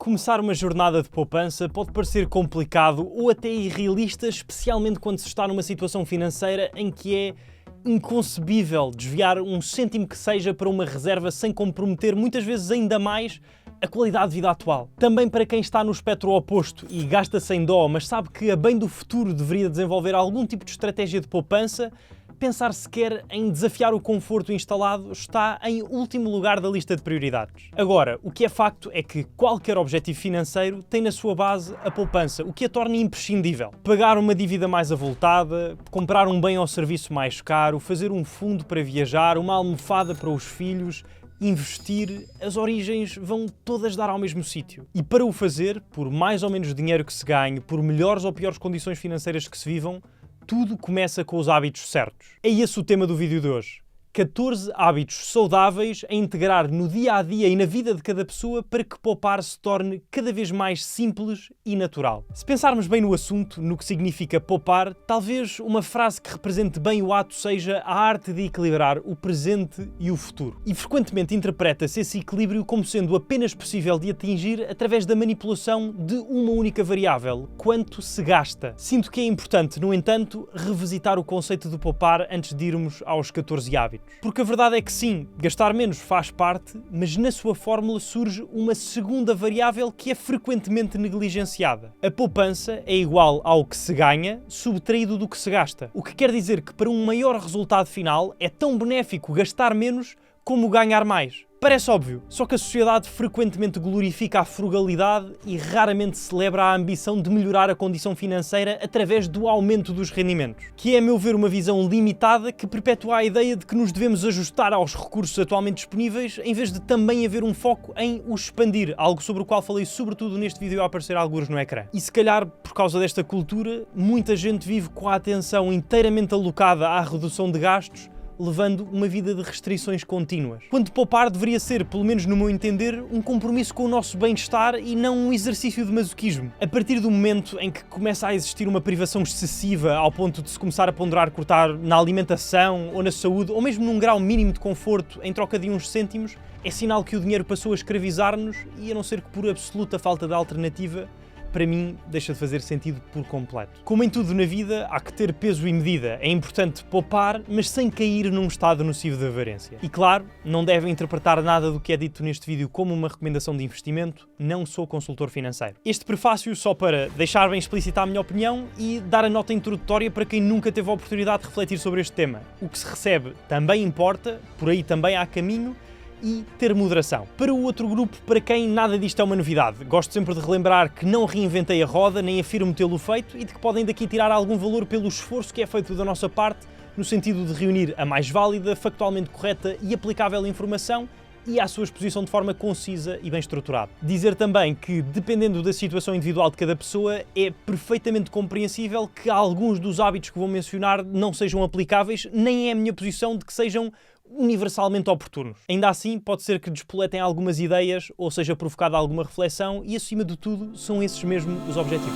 Começar uma jornada de poupança pode parecer complicado ou até irrealista, especialmente quando se está numa situação financeira em que é inconcebível desviar um cêntimo que seja para uma reserva sem comprometer muitas vezes ainda mais a qualidade de vida atual. Também para quem está no espectro oposto e gasta sem dó, mas sabe que a bem do futuro deveria desenvolver algum tipo de estratégia de poupança, pensar sequer em desafiar o conforto instalado está em último lugar da lista de prioridades. Agora, o que é facto é que qualquer objetivo financeiro tem na sua base a poupança, o que a torna imprescindível. Pagar uma dívida mais avultada, comprar um bem ou serviço mais caro, fazer um fundo para viajar, uma almofada para os filhos, investir, as origens vão todas dar ao mesmo sítio. E para o fazer, por mais ou menos dinheiro que se ganhe, por melhores ou piores condições financeiras que se vivam, tudo começa com os hábitos certos. É esse o tema do vídeo de hoje. 14 hábitos saudáveis a integrar no dia-a-dia e na vida de cada pessoa para que poupar se torne cada vez mais simples e natural. Se pensarmos bem no assunto, no que significa poupar, talvez uma frase que represente bem o ato seja a arte de equilibrar o presente e o futuro. E frequentemente interpreta-se esse equilíbrio como sendo apenas possível de atingir através da manipulação de uma única variável, quanto se gasta. Sinto que é importante, no entanto, revisitar o conceito de poupar antes de irmos aos 14 hábitos. Porque a verdade é que sim, gastar menos faz parte, mas na sua fórmula surge uma segunda variável que é frequentemente negligenciada. A poupança é igual ao que se ganha, subtraído do que se gasta. O que quer dizer que para um maior resultado final é tão benéfico gastar menos como ganhar mais. Parece óbvio, só que a sociedade frequentemente glorifica a frugalidade e raramente celebra a ambição de melhorar a condição financeira através do aumento dos rendimentos, que é, a meu ver, uma visão limitada que perpetua a ideia de que nos devemos ajustar aos recursos atualmente disponíveis em vez de também haver um foco em os expandir, algo sobre o qual falei sobretudo neste vídeo a aparecer algures no ecrã. E se calhar, por causa desta cultura, muita gente vive com a atenção inteiramente alocada à redução de gastos, levando uma vida de restrições contínuas. Quando poupar deveria ser, pelo menos no meu entender, um compromisso com o nosso bem-estar e não um exercício de masoquismo. A partir do momento em que começa a existir uma privação excessiva ao ponto de se começar a ponderar cortar na alimentação ou na saúde, ou mesmo num grau mínimo de conforto em troca de uns cêntimos, é sinal que o dinheiro passou a escravizar-nos e, a não ser que por absoluta falta de alternativa, para mim, deixa de fazer sentido por completo. Como em tudo na vida, há que ter peso e medida. É importante poupar, mas sem cair num estado nocivo de avarência. E claro, não devem interpretar nada do que é dito neste vídeo como uma recomendação de investimento. Não sou consultor financeiro. Este prefácio só para deixar bem explícita a minha opinião e dar a nota introdutória para quem nunca teve a oportunidade de refletir sobre este tema. O que se recebe também importa, por aí também há caminho, e ter moderação. Para o outro grupo, para quem nada disto é uma novidade, gosto sempre de relembrar que não reinventei a roda, nem afirmo tê-lo feito e de que podem daqui tirar algum valor pelo esforço que é feito da nossa parte no sentido de reunir a mais válida, factualmente correta e aplicável informação e à sua exposição de forma concisa e bem estruturada. Dizer também que, dependendo da situação individual de cada pessoa, é perfeitamente compreensível que alguns dos hábitos que vou mencionar não sejam aplicáveis, nem é a minha posição de que sejam universalmente oportunos. Ainda assim, pode ser que despoletem algumas ideias ou seja provocada alguma reflexão e, acima de tudo, são esses mesmo os objetivos.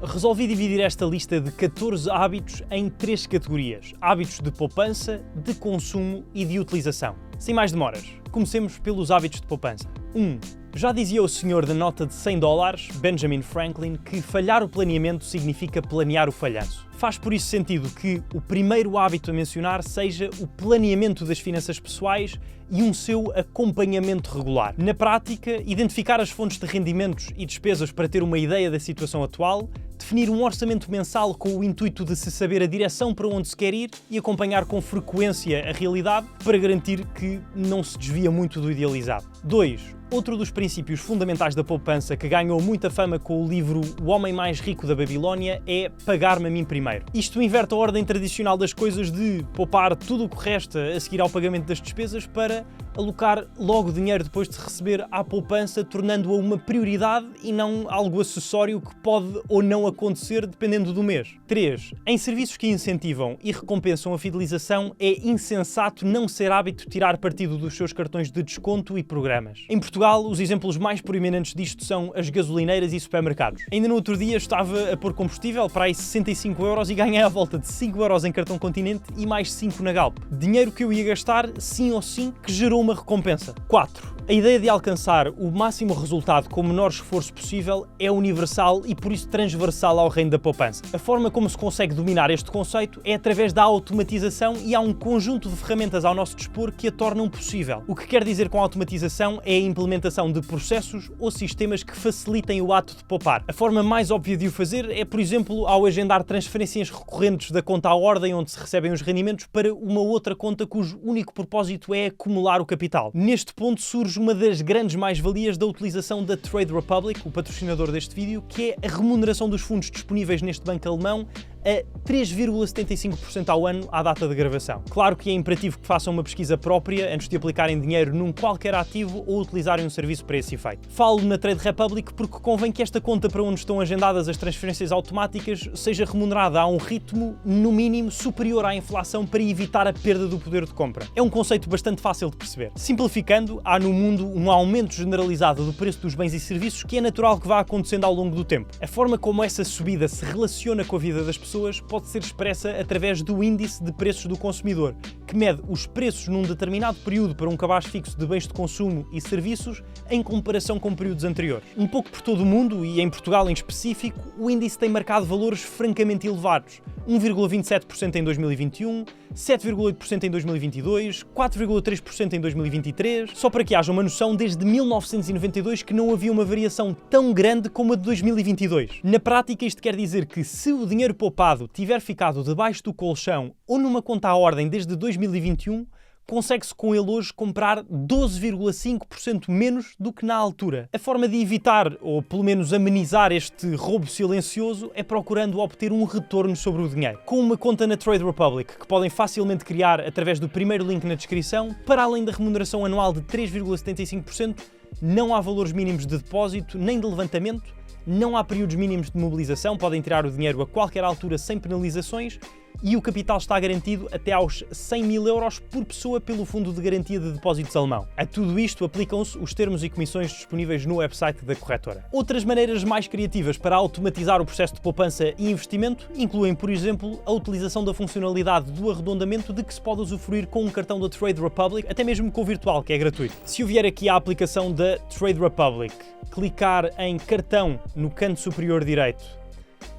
Resolvi dividir esta lista de 14 hábitos em 3 categorias: hábitos de poupança, de consumo e de utilização. Sem mais demoras, comecemos pelos hábitos de poupança. 1. Já dizia o senhor da nota de $100, Benjamin Franklin, que falhar o planeamento significa planear o falhanço. Faz por isso sentido que o primeiro hábito a mencionar seja o planeamento das finanças pessoais e um seu acompanhamento regular. Na prática, identificar as fontes de rendimentos e despesas para ter uma ideia da situação atual, definir um orçamento mensal com o intuito de se saber a direção para onde se quer ir e acompanhar com frequência a realidade para garantir que não se desvia muito do idealizado. 2. Outro dos princípios fundamentais da poupança que ganhou muita fama com o livro O Homem Mais Rico da Babilónia é pagar-me a mim primeiro. Isto inverte a ordem tradicional das coisas de poupar tudo o que resta a seguir ao pagamento das despesas para alocar logo dinheiro depois de se receber à poupança, tornando-a uma prioridade e não algo acessório que pode ou não acontecer dependendo do mês. 3. Em serviços que incentivam e recompensam a fidelização, é insensato não ser hábito tirar partido dos seus cartões de desconto e programas. Em Portugal, os exemplos mais proeminentes disto são as gasolineiras e supermercados. Ainda no outro dia estava a pôr combustível para aí 65€ e ganhei à volta de 5€ em cartão Continente e mais 5 na Galp. Dinheiro que eu ia gastar, sim ou sim, que gerou uma recompensa. 4. A ideia de alcançar o máximo resultado com o menor esforço possível é universal e por isso transversal ao reino da poupança. A forma como se consegue dominar este conceito é através da automatização e há um conjunto de ferramentas ao nosso dispor que a tornam possível. O que quer dizer com automatização é a implementação de processos ou sistemas que facilitem o ato de poupar. A forma mais óbvia de o fazer é, por exemplo, ao agendar transferências recorrentes da conta à ordem onde se recebem os rendimentos para uma outra conta cujo único propósito é acumular o capital. Neste ponto surge uma das grandes mais-valias da utilização da Trade Republic, o patrocinador deste vídeo, que é a remuneração dos fundos disponíveis neste banco alemão a 3,75% ao ano à data de gravação. Claro que é imperativo que façam uma pesquisa própria antes de aplicarem dinheiro num qualquer ativo ou utilizarem um serviço para esse efeito. Falo na Trade Republic porque convém que esta conta para onde estão agendadas as transferências automáticas seja remunerada a um ritmo, no mínimo, superior à inflação para evitar a perda do poder de compra. É um conceito bastante fácil de perceber. Simplificando, há no mundo um aumento generalizado do preço dos bens e serviços que é natural que vá acontecendo ao longo do tempo. A forma como essa subida se relaciona com a vida das pessoas pode ser expressa através do índice de preços do consumidor, que mede os preços num determinado período para um cabaz fixo de bens de consumo e serviços em comparação com períodos anteriores. Um pouco por todo o mundo, e em Portugal em específico, o índice tem marcado valores francamente elevados. 1,27% em 2021, 7,8% em 2022, 4,3% em 2023. Só para que haja uma noção, desde 1992 que não havia uma variação tão grande como a de 2022. Na prática, isto quer dizer que se o dinheiro poupado tiver ficado debaixo do colchão ou numa conta à ordem desde 2021, consegue-se com ele hoje comprar 12,5% menos do que na altura. A forma de evitar, ou pelo menos amenizar este roubo silencioso, é procurando obter um retorno sobre o dinheiro. Com uma conta na Trade Republic, que podem facilmente criar através do primeiro link na descrição, para além da remuneração anual de 3,75%, não há valores mínimos de depósito nem de levantamento, não há períodos mínimos de mobilização, podem tirar o dinheiro a qualquer altura sem penalizações e o capital está garantido até aos 100.000€ por pessoa pelo Fundo de Garantia de Depósitos alemão. A tudo isto aplicam-se os termos e comissões disponíveis no website da corretora. Outras maneiras mais criativas para automatizar o processo de poupança e investimento incluem, por exemplo, a utilização da funcionalidade do arredondamento de que se pode usufruir com um cartão da Trade Republic, até mesmo com o virtual, que é gratuito. Se eu vier aqui à aplicação da Trade Republic, clicar em cartão no canto superior direito,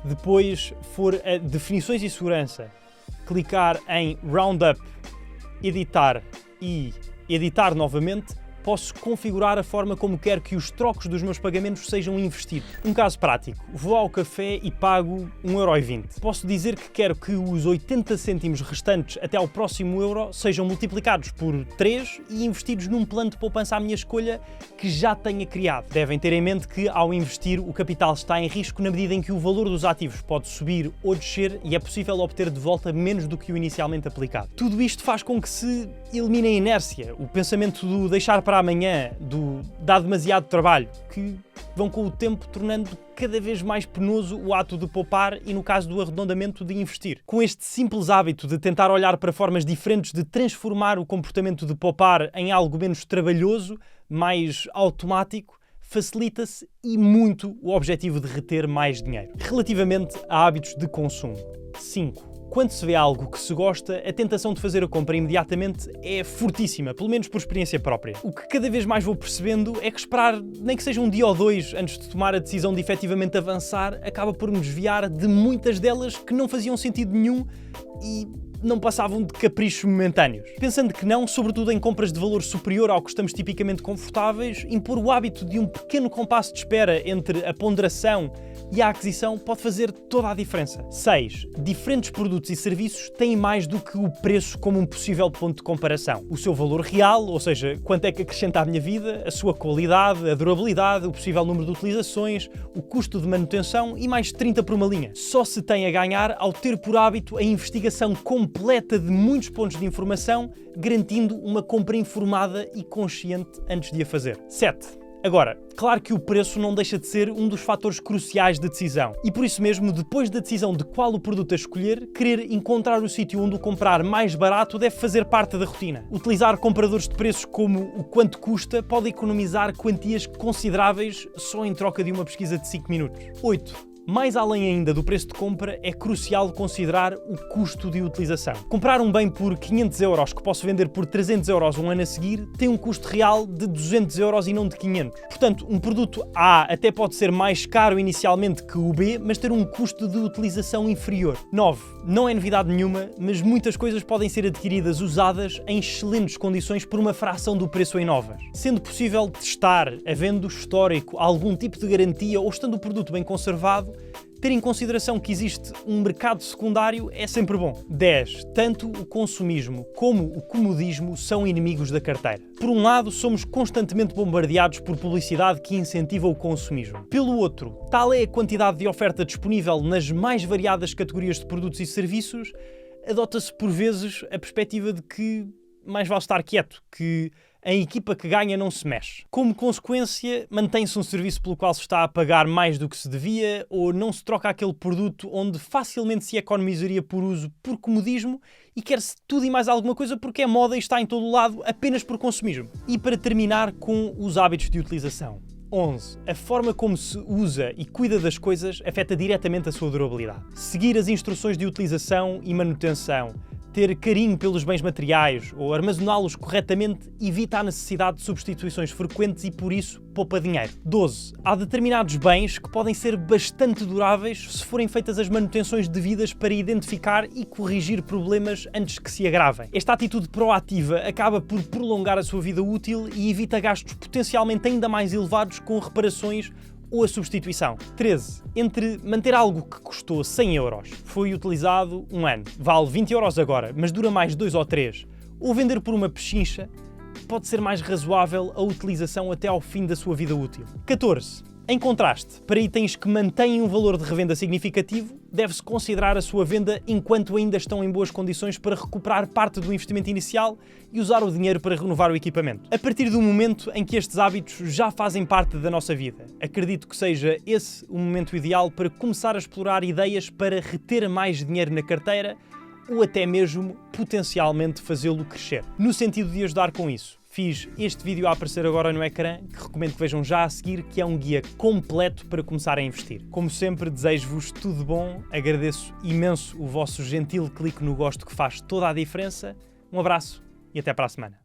depois for a definições e segurança, clicar em Roundup, editar e editar novamente, posso configurar a forma como quero que os trocos dos meus pagamentos sejam investidos. Um caso prático, vou ao café e pago 1,20€. Posso dizer que quero que os 80 cêntimos restantes até ao próximo euro sejam multiplicados por 3 e investidos num plano de poupança à minha escolha que já tenha criado. Devem ter em mente que ao investir o capital está em risco na medida em que o valor dos ativos pode subir ou descer e é possível obter de volta menos do que o inicialmente aplicado. Tudo isto faz com que se elimine a inércia, o pensamento do deixar para amanhã, do dar demasiado trabalho, que vão com o tempo tornando cada vez mais penoso o ato de poupar e, no caso do arredondamento, de investir. Com este simples hábito de tentar olhar para formas diferentes de transformar o comportamento de poupar em algo menos trabalhoso, mais automático, facilita-se e muito o objetivo de reter mais dinheiro. Relativamente a hábitos de consumo. 5. Quando se vê algo que se gosta, a tentação de fazer a compra imediatamente é fortíssima, pelo menos por experiência própria. O que cada vez mais vou percebendo é que esperar, nem que seja um dia ou dois antes de tomar a decisão de efetivamente avançar, acaba por me desviar de muitas delas que não faziam sentido nenhum e não passavam de caprichos momentâneos. Pensando que não, sobretudo em compras de valor superior ao que estamos tipicamente confortáveis, impor o hábito de um pequeno compasso de espera entre a ponderação e a aquisição pode fazer toda a diferença. 6. Diferentes produtos e serviços têm mais do que o preço como um possível ponto de comparação. O seu valor real, ou seja, quanto é que acrescenta à minha vida, a sua qualidade, a durabilidade, o possível número de utilizações, o custo de manutenção e mais 30 por uma linha. Só se tem a ganhar ao ter por hábito a investigação completa completa de muitos pontos de informação, garantindo uma compra informada e consciente antes de a fazer. 7. Agora, claro que o preço não deixa de ser um dos fatores cruciais de decisão. E por isso mesmo, depois da decisão de qual o produto a escolher, querer encontrar o sítio onde o comprar mais barato deve fazer parte da rotina. Utilizar comparadores de preços como o quanto custa pode economizar quantias consideráveis só em troca de uma pesquisa de 5 minutos. 8. Mais além ainda do preço de compra, é crucial considerar o custo de utilização. Comprar um bem por 500 euros que posso vender por 300 euros um ano a seguir tem um custo real de 200 euros e não de 500. Portanto, um produto A até pode ser mais caro inicialmente que o B, mas ter um custo de utilização inferior. 9. Não é novidade nenhuma, mas muitas coisas podem ser adquiridas usadas em excelentes condições por uma fração do preço em novas. Sendo possível testar, havendo histórico, algum tipo de garantia ou estando o produto bem conservado, ter em consideração que existe um mercado secundário é sempre bom. 10. Tanto o consumismo como o comodismo são inimigos da carteira. Por um lado, somos constantemente bombardeados por publicidade que incentiva o consumismo. Pelo outro, tal é a quantidade de oferta disponível nas mais variadas categorias de produtos e serviços, adota-se por vezes a perspectiva de que mais vale estar quieto, que a equipa que ganha não se mexe. Como consequência, mantém-se um serviço pelo qual se está a pagar mais do que se devia ou não se troca aquele produto onde facilmente se economizaria por uso por comodismo e quer-se tudo e mais alguma coisa porque é moda e está em todo o lado apenas por consumismo. E para terminar com os hábitos de utilização. 11. A forma como se usa e cuida das coisas afeta diretamente a sua durabilidade. Seguir as instruções de utilização e manutenção, ter carinho pelos bens materiais ou armazená-los corretamente evita a necessidade de substituições frequentes e, por isso, poupa dinheiro. 12. Há determinados bens que podem ser bastante duráveis se forem feitas as manutenções devidas para identificar e corrigir problemas antes que se agravem. Esta atitude proativa acaba por prolongar a sua vida útil e evita gastos potencialmente ainda mais elevados com reparações ou a substituição. 13. Entre manter algo que custou 100 euros, foi utilizado um ano, vale 20 euros agora, mas dura mais 2 ou 3, ou vender por uma pechincha, pode ser mais razoável a utilização até ao fim da sua vida útil. 14. Em contraste, para itens que mantêm um valor de revenda significativo, deve-se considerar a sua venda enquanto ainda estão em boas condições para recuperar parte do investimento inicial e usar o dinheiro para renovar o equipamento. A partir do momento em que estes hábitos já fazem parte da nossa vida, acredito que seja esse o momento ideal para começar a explorar ideias para reter mais dinheiro na carteira ou até mesmo, potencialmente, fazê-lo crescer. No sentido de ajudar com isso, fiz este vídeo a aparecer agora no ecrã, que recomendo que vejam já a seguir, que é um guia completo para começar a investir. Como sempre, desejo-vos tudo de bom, agradeço imenso o vosso gentil clique no gosto que faz toda a diferença. Um abraço e até para a semana.